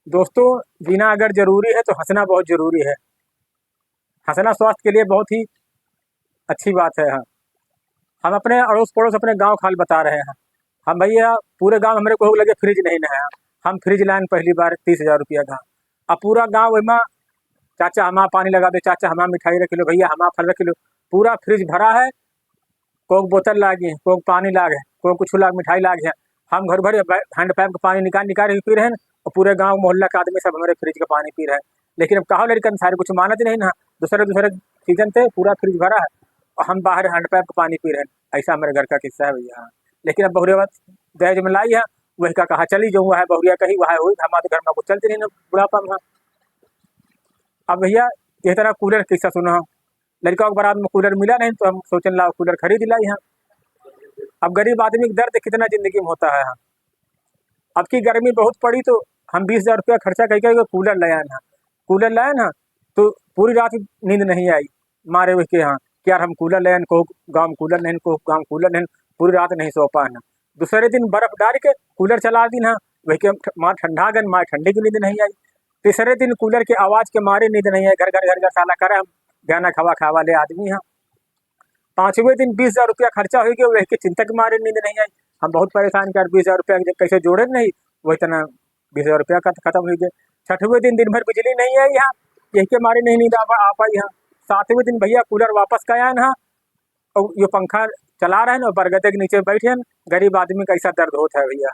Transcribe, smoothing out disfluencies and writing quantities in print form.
दोस्तों, जीना अगर ज़रूरी है तो हँसना बहुत ज़रूरी है। हँसना स्वास्थ्य के लिए बहुत ही अच्छी बात है। हाँ, हम अपने अड़ोस-पड़ोस अपने गाँव खाल बता रहे हैं। हम भैया पूरे गाँव हमरे कहू लगे फ्रिज नहीं नया। हम फ्रिज लाइन पहली बार 30,000 रुपया का। अब पूरा गाँव ओइमा चाचा हमा पानी लगा दे, चाचा हमा मिठाई रख लो, भैया हमा फल रख लो। पूरा फ्रिज भरा है, कोक बोतल लागे, कोक पानी लागे, कोक कुछ लाग मिठाई लागे है। हम घर भर हैंड पैप का पानी निकाल के पी रहे हैं और पूरे गाँव मोहल्ला के आदमी सब हमारे फ्रिज का पानी पी रहे हैं। लेकिन अब कहो लड़कन सारे कुछ मानत ही नहीं ना। दूसरे सीजन थे पूरा फ्रिज भरा है और हम बाहर हैंड पैप का पानी पी रहे हैं। ऐसा हमारे घर का किस्सा है भैया। लेकिन अब बहुरिया दहेज में लाई है, वही का कहा चली जो है बहुरिया कही वह हुई, हमारे घर में कुछ चलती नहीं ना बुढ़ापा में। अब भैया इस तरह कूलर किस्सा सुना, लड़का के बारात में कूलर मिला नहीं तो हम सोचने ला कूलर खरीद लाई है। अब गरीब आदमी का दर्द कितना जिंदगी में होता है। अब की गर्मी बहुत पड़ी तो हम 20,000 रुपया खर्चा करके कूलर लाया ना। कूलर लाया ना तो पूरी रात नींद नहीं आई, मारे हुए के यहाँ कि यार हम कूलर लाए को गाँव में कूलर नहीं, को गाँव कूलर नहीं, पूरी रात नहीं सो पा ना। दूसरे दिन बर्फ डाल के कूलर चला दी ना, वही के माँ ठंडा गन माँ ठंडी की नींद नहीं आई। तीसरे दिन कूलर के आवाज़ के मारे नींद नहीं आई, घर घर साला करे हम गाना खावा खावा ले आदमी हैं। पाँचवें दिन 20,000 रुपया खर्चा हो गया, वही के चिंता के मारे नींद नहीं आई। हम बहुत परेशान कर 20,000 रुपया कैसे जोड़े नहीं, वही इतना 20,000 रुपया खत्म हो गया। छठवें दिन भर बिजली नहीं आई यहाँ, यही के मारे नहीं नींद आ पाई यहाँ। सातवें दिन भैया कूलर वापस का आया ना और ये पंखा चला रहे हैं और बरगदे के नीचे बैठे हैं। गरीब आदमी का ऐसा दर्द होता है भैया।